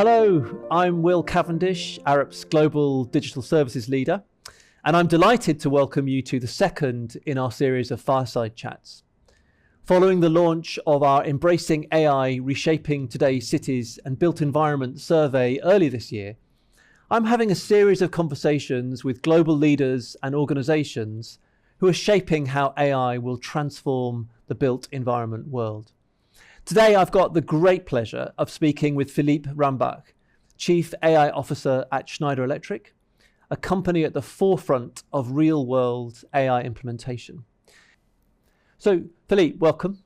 Hello, I'm Will Cavendish, Arup's Global Digital Services Leader, and I'm delighted to welcome you to the second in our series of Fireside Chats. Following the launch of our Embracing AI, Reshaping Today's Cities and Built Environment survey early this year, I'm having a series of conversations with global leaders and organizations who are shaping how AI will transform the built environment world. Today, I've got the great pleasure of speaking with Philippe Rambach, Chief AI Officer at Schneider Electric, a company at the forefront of real-world AI implementation. So, Philippe, welcome.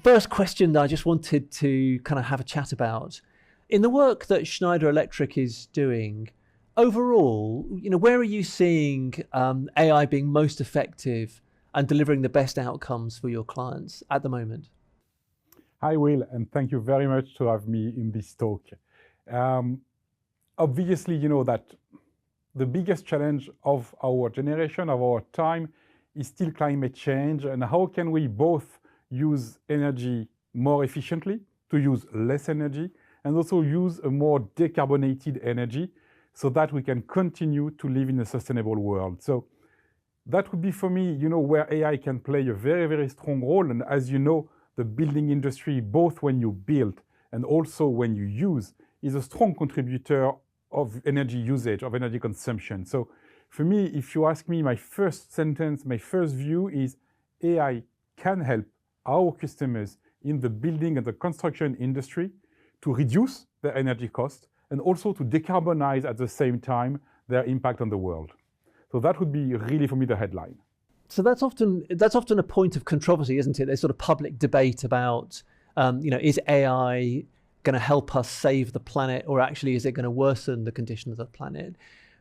First question that I just wanted to kind of have a chat about. In the work that Schneider Electric is doing, overall, where are you seeing AI being most effective and delivering the best outcomes for your clients at the moment? Hi, Will, and thank you very much to have me in this talk. Obviously, you know that the biggest challenge of our generation, of our time, is still climate change, and how can we both use energy more efficiently, to use less energy, and also use a more decarbonated energy so that we can continue to live in a sustainable world. So that would be, for me, where AI can play a very, very strong role. And as you know, the building industry, both when you build and also when you use, is a strong contributor of energy usage, of energy consumption. So for me, if you ask me, my first sentence, my first view is AI can help our customers in the building and the construction industry to reduce their energy cost and also to decarbonize at the same time their impact on the world. So that would be really, for me, the headline. So that's often a point of controversy, isn't it? There's sort of public debate about, is AI going to help us save the planet, or actually is it going to worsen the condition of the planet?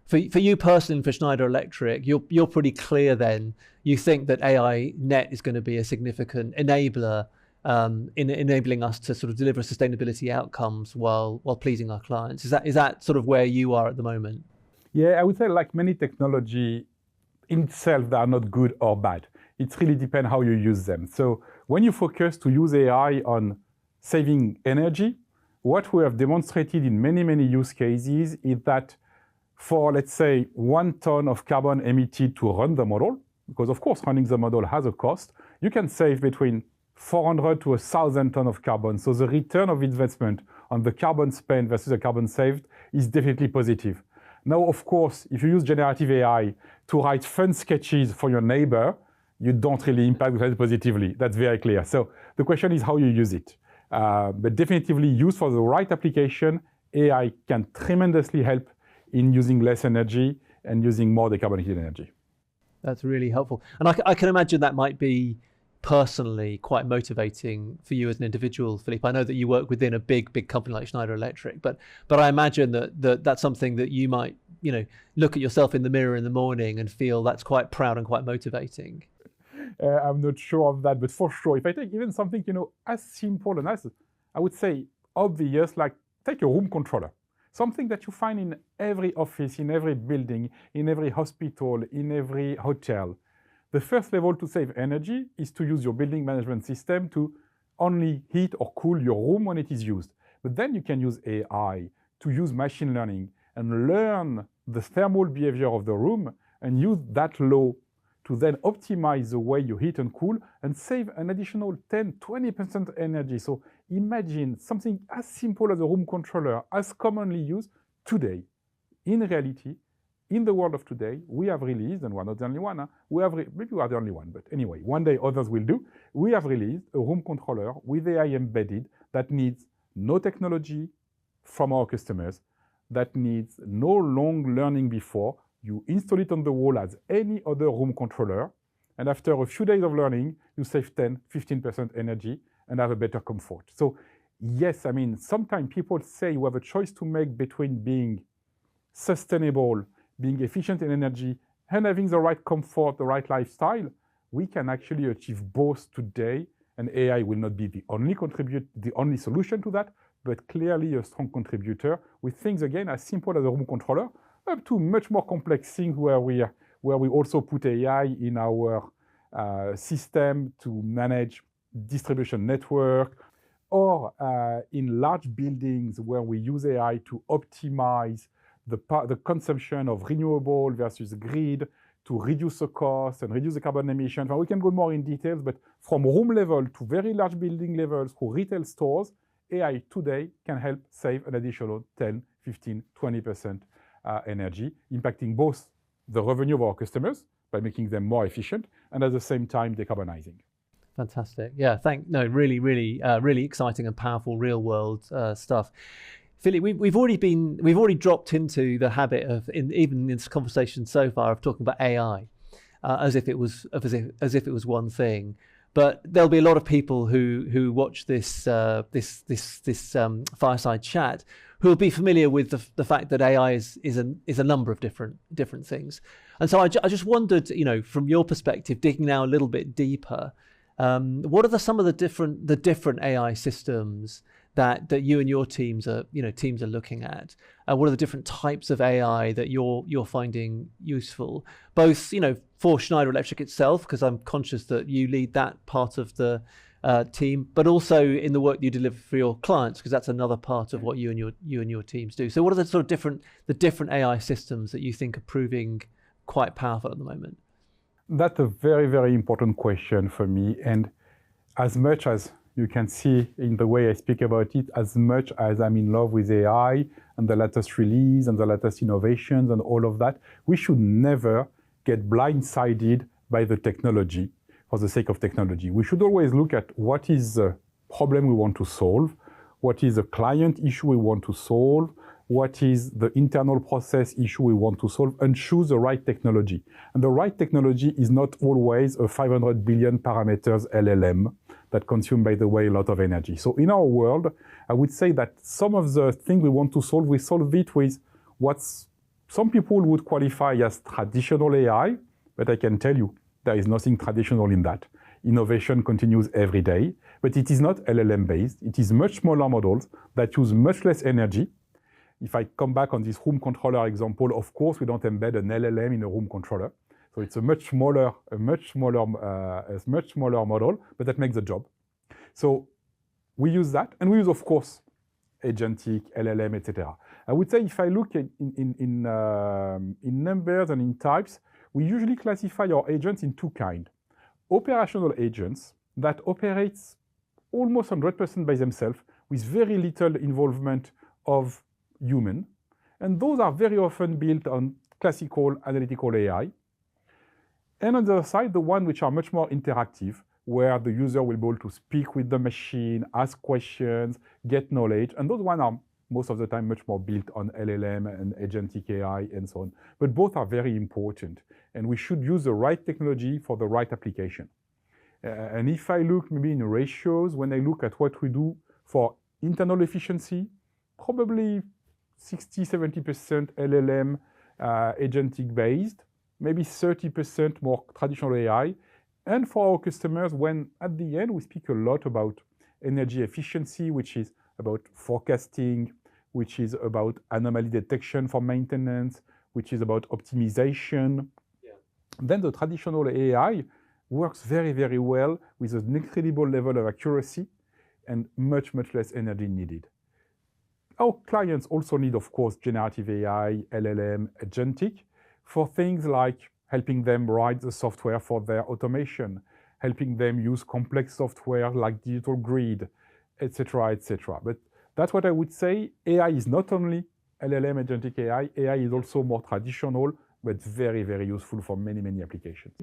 For you personally, for Schneider Electric, you're pretty clear then. You think that AI net is going to be a significant enabler in enabling us to sort of deliver sustainability outcomes while pleasing our clients. Is that sort of where you are at the moment? Yeah, I would say, like many technology in itself, they are not good or bad. It really depends how you use them. So when you focus to use AI on saving energy, what we have demonstrated in many, many use cases is that for, let's say, 1 ton of carbon emitted to run the model, because of course running the model has a cost, you can save between 400 to 1,000 tons of carbon. So the return of investment on the carbon spent versus the carbon saved is definitely positive. Now, of course, if you use generative AI to write fun sketches for your neighbor, you don't really impact that positively. That's very clear. So the question is how you use it. But definitively used for the right application, AI can tremendously help in using less energy and using more decarbonated energy. That's really helpful. And I can imagine that might be personally quite motivating for you as an individual, Philippe. I know that you work within a big company like Schneider Electric, but I imagine that's something that you might, look at yourself in the mirror in the morning and feel that's quite proud and quite motivating. I'm not sure of that, but for sure, if I take even something, as simple and as, I would say, obvious, like take a room controller, something that you find in every office, in every building, in every hospital, in every hotel. The first level to save energy is to use your building management system to only heat or cool your room when it is used. But then you can use AI to use machine learning and learn the thermal behavior of the room and use that law to then optimize the way you heat and cool and save an additional 10-20% energy. So imagine something as simple as a room controller, as commonly used today. In reality, in the world of today, we have released, and we're not the only one, maybe we are the only one, but anyway, one day others will do, we have released a room controller with AI embedded that needs no technology from our customers, that needs no long learning before. You install it on the wall as any other room controller, and after a few days of learning, you save 10-15% energy and have a better comfort. So yes, sometimes people say you have a choice to make between being sustainable, being efficient in energy, and having the right comfort, the right lifestyle. We can actually achieve both today, and AI will not be the only solution to that, but clearly a strong contributor with things, again, as simple as a room controller, up to much more complex things where we also put AI in our system to manage distribution network, or in large buildings where we use AI to optimize the consumption of renewable versus grid, to reduce the cost and reduce the carbon emissions. And we can go more in details, but from room level to very large building levels to retail stores, AI today can help save an additional 10, 15, 20% energy, impacting both the revenue of our customers by making them more efficient and at the same time decarbonizing. Fantastic. Yeah, really exciting and powerful real world stuff. Philippe, we've already dropped into the habit of, even in this conversation so far, of talking about AI as if it was one thing. But there'll be a lot of people who watch this fireside chat who will be familiar with the fact that AI is a number of different things. And so I just wondered, from your perspective, digging now a little bit deeper, what are some of the different AI systems that you and your teams are looking at? What are the different types of AI that you're finding useful, both for Schneider Electric itself, because I'm conscious that you lead that part of the team, but also in the work you deliver for your clients, because that's another part of what you and your teams do. So what are the sort of different AI systems that you think are proving quite powerful at the moment? That's a very, very important question for me. And as much as you can see in the way I speak about it, as much as I'm in love with AI and the latest release and the latest innovations and all of that, we should never get blindsided by the technology for the sake of technology. We should always look at what is the problem we want to solve, what is the client issue we want to solve, what is the internal process issue we want to solve, and choose the right technology. And the right technology is not always a 500 billion parameters LLM that consume, by the way, a lot of energy. So in our world, I would say that some of the things we want to solve, we solve it with what some people would qualify as traditional AI, but I can tell you, there is nothing traditional in that. Innovation continues every day, but it is not LLM-based. It is much smaller models that use much less energy. If I come back on this room controller example, of course, we don't embed an LLM in a room controller. So it's a much smaller model, but that makes the job. So we use that, and we use, of course, agentic, LLM, etc. I would say if I look in numbers and in types, we usually classify our agents in two kinds. Operational agents that operate almost 100% by themselves with very little involvement of human. And those are very often built on classical analytical AI. And on the other side, the ones which are much more interactive, where the user will be able to speak with the machine, ask questions, get knowledge. And those ones are most of the time much more built on LLM and agentic AI and so on. But both are very important. And we should use the right technology for the right application. And if I look maybe in ratios, when I look at what we do for internal efficiency, probably 60-70% LLM agentic based, maybe 30% more traditional AI. And for our customers, when at the end we speak a lot about energy efficiency, which is about forecasting, which is about anomaly detection for maintenance, which is about optimization, then the traditional AI works very, very well with an incredible level of accuracy and much, much less energy needed. Our clients also need, of course, generative AI, LLM, agentic, for things like helping them write the software for their automation, helping them use complex software like digital grid, etc., etc. But that's what I would say. AI is not only LLM, agentic AI. AI is also more traditional, but very, very useful for many, many applications.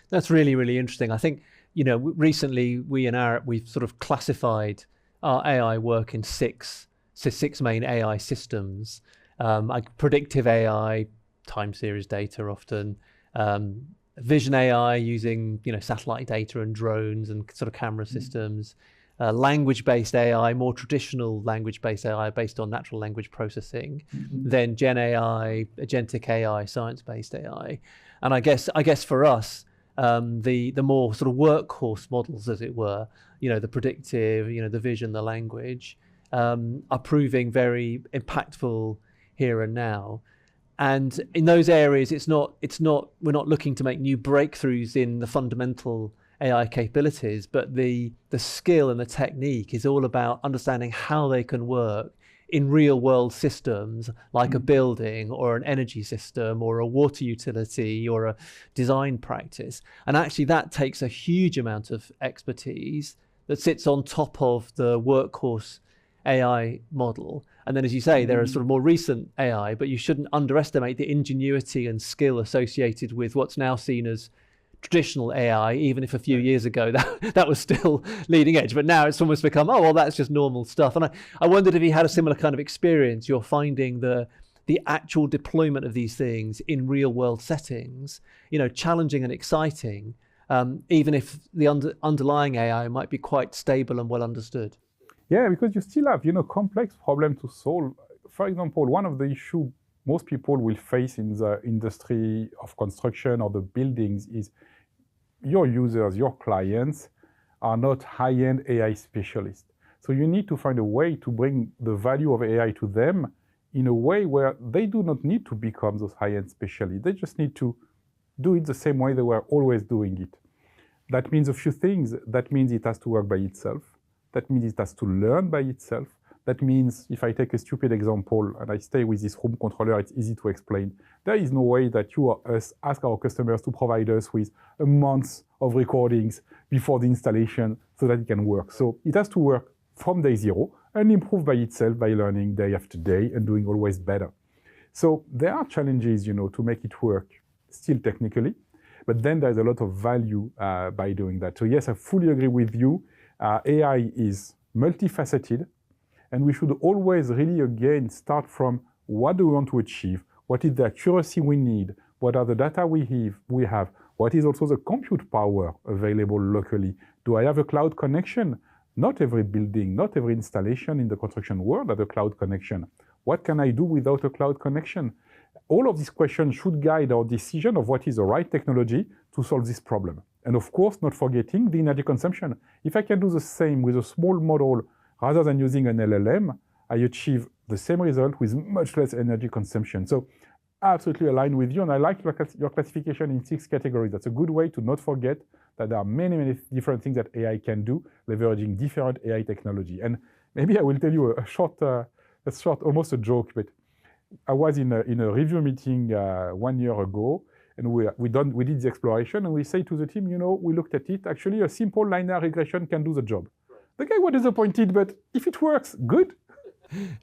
That's really, really interesting. I think, recently we in Arup, we've sort of classified our AI work in six main AI systems, like predictive AI, time series data often, vision AI using satellite data and drones and sort of camera systems, language-based AI, more traditional language-based AI based on natural language processing, then Gen AI, agentic AI, science-based AI, and I guess for us, the more sort of workhorse models, as it were, the predictive, the vision, the language, are proving very impactful here and now. And in those areas, we're not looking to make new breakthroughs in the fundamental AI capabilities, but the skill and the technique is all about understanding how they can work in real world systems like a building or an energy system or a water utility or a design practice. And actually that takes a huge amount of expertise that sits on top of the workhorse AI model. And then, as you say, there are sort of more recent AI, but you shouldn't underestimate the ingenuity and skill associated with what's now seen as traditional AI, even if a few years ago that was still leading edge. But now it's almost become, oh, well, that's just normal stuff. And I wondered if you had a similar kind of experience. You're finding the actual deployment of these things in real world settings, challenging and exciting, even if the underlying AI might be quite stable and well understood. Yeah, because you still have, complex problems to solve. For example, one of the issues most people will face in the industry of construction or the buildings is your users, your clients are not high-end AI specialists. So you need to find a way to bring the value of AI to them in a way where they do not need to become those high-end specialists. They just need to do it the same way they were always doing it. That means a few things. That means it has to work by itself. That means it has to learn by itself. That means, if I take a stupid example and I stay with this room controller, it's easy to explain. There is no way that you or us ask our customers to provide us with a month of recordings before the installation so that it can work. So it has to work from day zero and improve by itself by learning day after day and doing always better. So there are challenges, to make it work still technically, but then there's a lot of value by doing that. So yes, I fully agree with you. AI is multifaceted. And we should always really, again, start from what do we want to achieve? What is the accuracy we need? What are the data we have? What is also the compute power available locally? Do I have a cloud connection? Not every building, not every installation in the construction world has a cloud connection. What can I do without a cloud connection? All of these questions should guide our decision of what is the right technology to solve this problem. And of course, not forgetting the energy consumption. If I can do the same with a small model rather than using an LLM, I achieve the same result with much less energy consumption. So absolutely aligned with you, and I like your classification in 6 categories. That's a good way to not forget that there are many, many different things that AI can do, leveraging different AI technology. And maybe I will tell you a short, almost a joke, but I was in a review meeting 1 year ago, and we did the exploration, and we say to the team, we looked at it, actually a simple linear regression can do the job. The guy was disappointed, but if it works, good.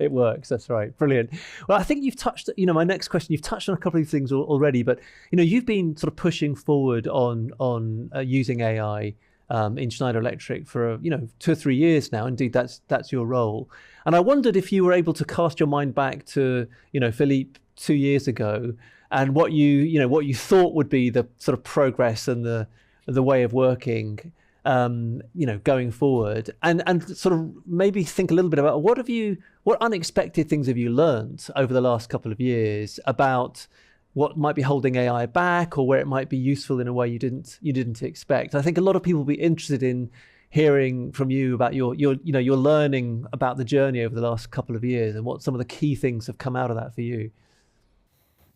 It works, that's right. Brilliant. Well, I think you've touched, my next question, you've touched on a couple of things already, but, you've been sort of pushing forward on using AI in Schneider Electric for, 2 or 3 years now. Indeed, that's your role. And I wondered if you were able to cast your mind back to, Philippe 2 years ago and what you thought would be the sort of progress and the way of working going forward, and sort of maybe think a little bit about what unexpected things have you learned over the last couple of years about what might be holding AI back or where it might be useful in a way you didn't expect. I think a lot of people will be interested in hearing from you about your learning about the journey over the last couple of years and what some of the key things have come out of that for you.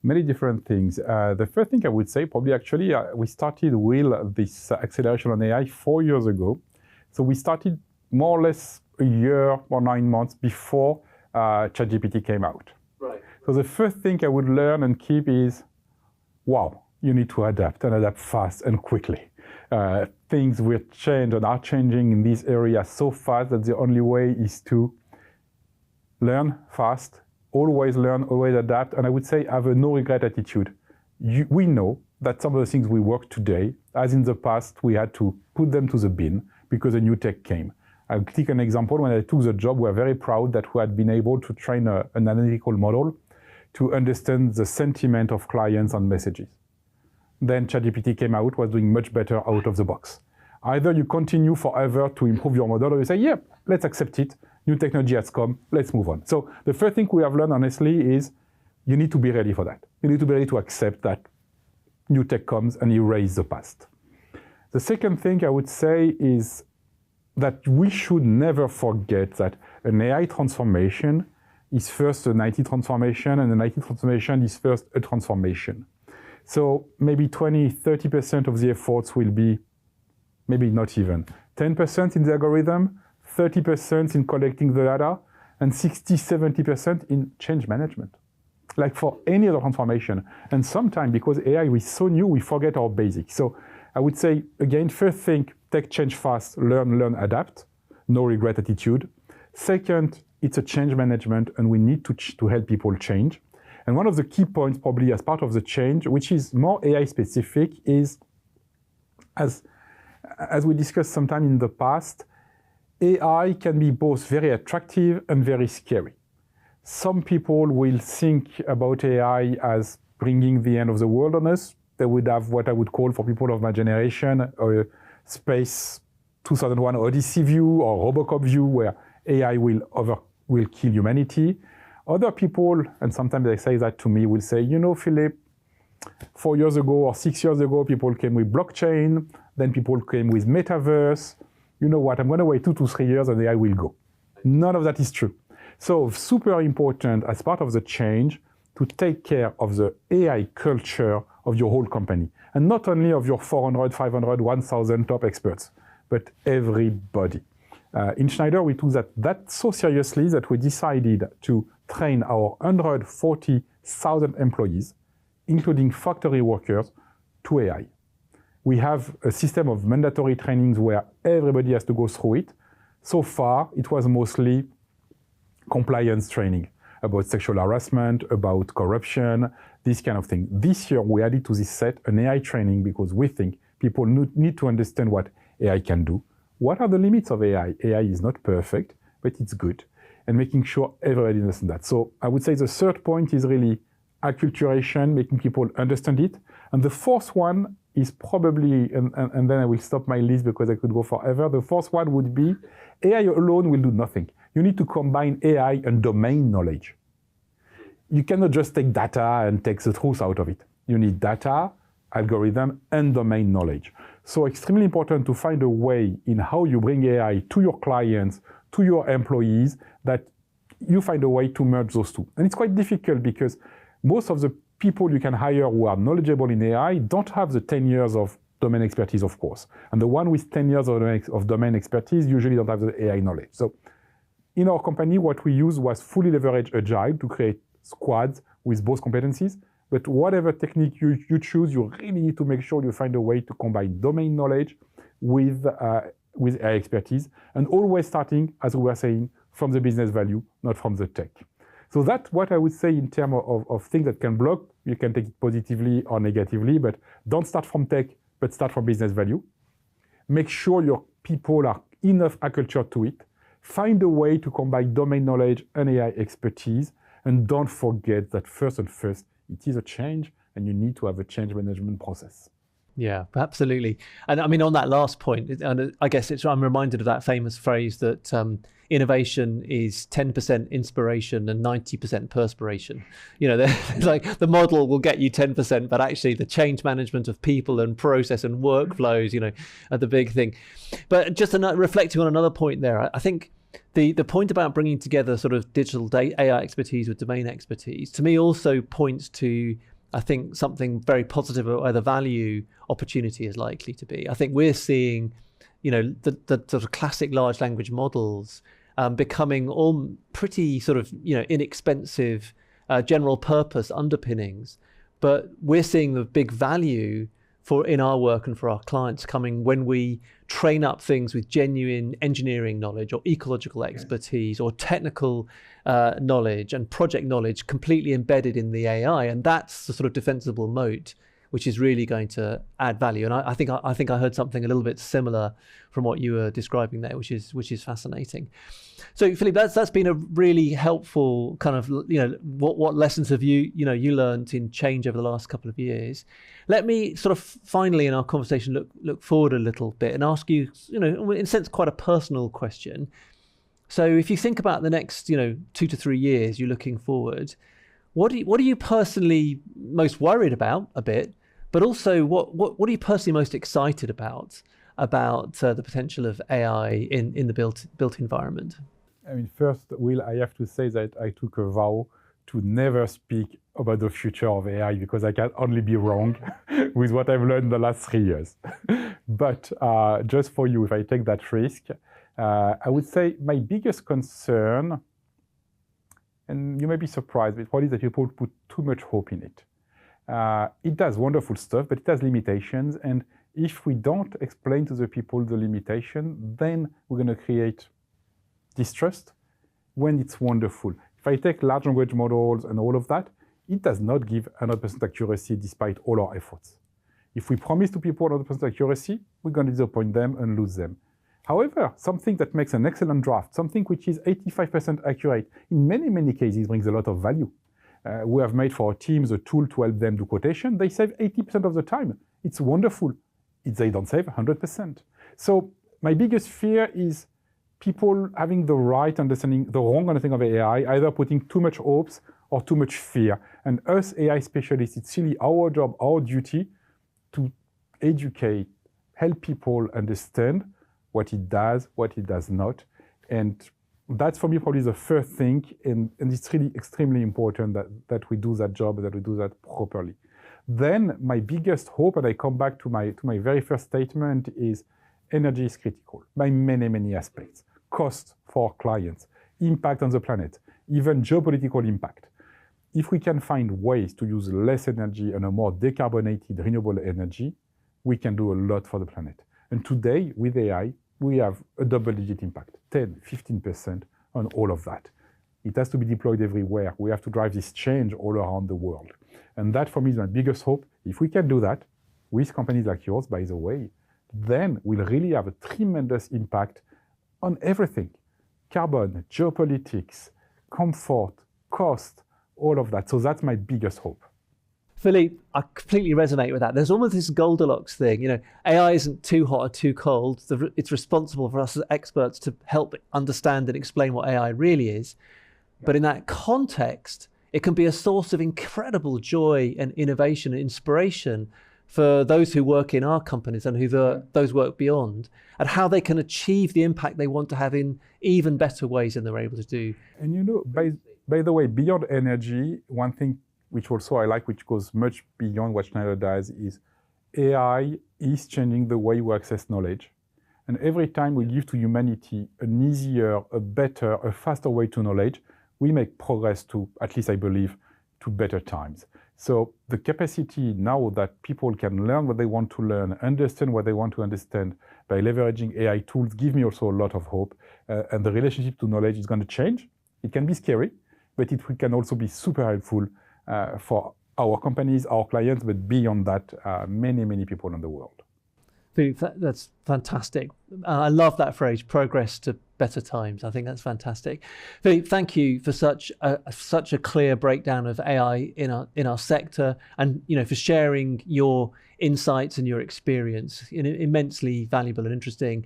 Many different things. The first thing I would say, probably actually, we started with this acceleration on AI 4 years ago. So we started more or less a year or 9 months before ChatGPT came out. Right. So the first thing I would learn and keep is, wow, you need to adapt and adapt fast and quickly. Things will change and are changing in this area so fast that the only way is to learn fast, always learn, always adapt, and I would say have a no regret attitude. We know that some of the things we work today, as in the past, we had to put them to the bin because a new tech came. I'll take an example. When I took the job, we're very proud that we had been able to train an analytical model to understand the sentiment of clients on messages. Then ChatGPT came out, was doing much better out of the box. Either you continue forever to improve your model, or you say, yeah, let's accept it. New technology has come, let's move on. So the first thing we have learned, honestly, is you need to be ready for that. You need to be ready to accept that new tech comes and erase the past. The second thing I would say is that we should never forget that an AI transformation is first an IT transformation, and an IT transformation is first a transformation. So maybe 20, 30% of the efforts will be maybe not even. 10% in the algorithm, 30% in collecting the data, and 60-70% in change management, like for any other transformation. And sometimes, because AI is so new, we forget our basics. So I would say, again, first thing, take change fast, learn, adapt, no regret attitude. Second, it's a change management, and we need to help people change. And one of the key points, probably as part of the change, which is more AI specific, is, as we discussed sometime in the past, AI can be both very attractive and very scary. Some people will think about AI as bringing the end of the world on us. They would have what I would call, for people of my generation, a Space 2001 Odyssey view or Robocop view, where AI will kill humanity. Other people, and sometimes they say that to me, will say, you know, Philippe, 4 years ago or 6 years ago, people came with blockchain, then people came with metaverse. You know what, I'm going to wait 2 to 3 years and AI will go. None of that is true. So super important as part of the change to take care of the AI culture of your whole company. And not only of your 400, 500, 1,000 top experts, but everybody. In Schneider, we took that so seriously that we decided to train our 140,000 employees, including factory workers, to AI. We have a system of mandatory trainings where everybody has to go through it. So far, it was mostly compliance training about sexual harassment, about corruption, this kind of thing. This year, we added to this set an AI training because we think people need to understand what AI can do. What are the limits of AI? AI is not perfect, but it's good. And making sure everybody understands that. So I would say the third point is really acculturation, making people understand it. And the fourth one is probably, and then I will stop my list because I could go forever. The fourth one would be AI alone will do nothing. You need to combine AI and domain knowledge. You cannot just take data and take the truth out of it. You need data, algorithm, and domain knowledge. So extremely important to find a way in how you bring AI to your clients, to your employees, that you find a way to merge those two. And it's quite difficult because most of the people you can hire who are knowledgeable in AI don't have the 10 years of domain expertise, of course. And the one with 10 years of domain expertise usually don't have the AI knowledge. So in our company, what we used was fully leverage Agile to create squads with both competencies. But whatever technique you choose, you really need to make sure you find a way to combine domain knowledge with AI expertise, and always starting, as we were saying, from the business value, not from the tech. So that's what I would say in terms of things that can block. You can take it positively or negatively, but don't start from tech, but start from business value. Make sure your people are enough accultured to it. Find a way to combine domain knowledge and AI expertise, and don't forget that first, it is a change, and you need to have a change management process. Yeah, absolutely. And I mean, on that last point, and I guess I'm reminded of that famous phrase that innovation is 10% inspiration and 90% perspiration. You know, like the model will get you 10%, but actually the change management of people and process and workflows, you know, are the big thing. But just reflecting on another point there, I think the point about bringing together sort of digital AI expertise with domain expertise, to me also points to, I think, something very positive about where the value opportunity is likely to be. I think we're seeing, you know, the sort of classic large language models becoming all pretty sort of, you know, inexpensive general purpose underpinnings. But we're seeing the big value in our work and for our clients coming when we train up things with genuine engineering knowledge or ecological expertise or technical knowledge and project knowledge completely embedded in the AI. And that's the sort of defensible moat, which is really going to add value. And I think I heard something a little bit similar from what you were describing there, which is fascinating. So Philippe, that's been a really helpful kind of, you know, what lessons have you learned in change over the last couple of years. Let me sort of finally in our conversation look forward a little bit and ask you, you know, in a sense, quite a personal question. So if you think about the next, you know, 2 to 3 years, you're looking forward, what are you personally most worried about a bit, but also what are you personally most excited about the potential of AI in the built environment? I mean, first, Will, I have to say that I took a vow to never speak about the future of AI because I can only be wrong with what I've learned the last 3 years. But just for you, if I take that risk, I would say my biggest concern, and you may be surprised, but what is that people put too much hope in it. It does wonderful stuff, but it has limitations. And if we don't explain to the people the limitation, then we're going to create distrust when it's wonderful. If I take large language models and all of that, it does not give 100% accuracy despite all our efforts. If we promise to people 100% accuracy, we're going to disappoint them and lose them. However, something that makes an excellent draft, something which is 85% accurate, in many, many cases brings a lot of value. We have made for our teams a tool to help them do quotation. They save 80% of the time. It's wonderful. They don't save 100%. So my biggest fear is people having the right understanding, the wrong understanding of AI, either putting too much hopes or too much fear. And us AI specialists, it's really our job, our duty to educate, help people understand what it does, what it does not. And that's for me probably the first thing, and it's really extremely important that we do that job, that we do that properly. Then my biggest hope, and I come back to my very first statement, is energy is critical by many, many aspects. Cost for clients, impact on the planet, even geopolitical impact. If we can find ways to use less energy and a more decarbonated renewable energy, we can do a lot for the planet. And today, with AI, we have a double-digit impact, 10, 15% on all of that. It has to be deployed everywhere. We have to drive this change all around the world. And that, for me, is my biggest hope. If we can do that, with companies like yours, by the way, then we'll really have a tremendous impact on everything. Carbon, geopolitics, comfort, cost, all of that. So that's my biggest hope. Philippe, I completely resonate with that. There's almost this Goldilocks thing. AI isn't too hot or too cold. It's responsible for us as experts to help understand and explain what AI really is. But in that context, it can be a source of incredible joy and innovation and inspiration for those who work in our companies and those work beyond, and how they can achieve the impact they want to have in even better ways than they're able to do. And by the way, beyond energy, one thing which also I like, which goes much beyond what Schneider does, is AI is changing the way we access knowledge. And every time we give to humanity an easier, a better, a faster way to knowledge, we make progress to, at least I believe, to better times. So the capacity now that people can learn what they want to learn, understand what they want to understand by leveraging AI tools, give me also a lot of hope. And the relationship to knowledge is going to change. It can be scary, but it can also be super helpful for our companies, our clients, but beyond that, many, many people in the world. Philippe, that's fantastic. I love that phrase, progress to better times. I think that's fantastic. Philippe, thank you for such a clear breakdown of AI in our sector, and for sharing your insights and your experience. Immensely valuable and interesting.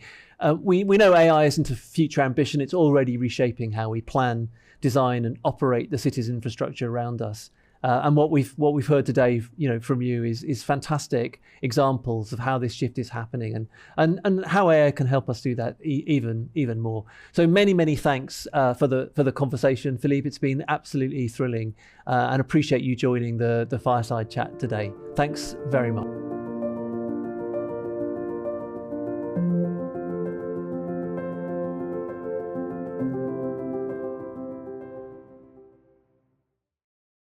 We know AI isn't a future ambition. It's already reshaping how we plan, design, and operate the city's infrastructure around us. And what we've heard today, from you is fantastic examples of how this shift is happening and how AI can help us do that even more. So many thanks for the conversation, Philippe. It's been absolutely thrilling, and appreciate you joining the Fireside Chat today. Thanks very much.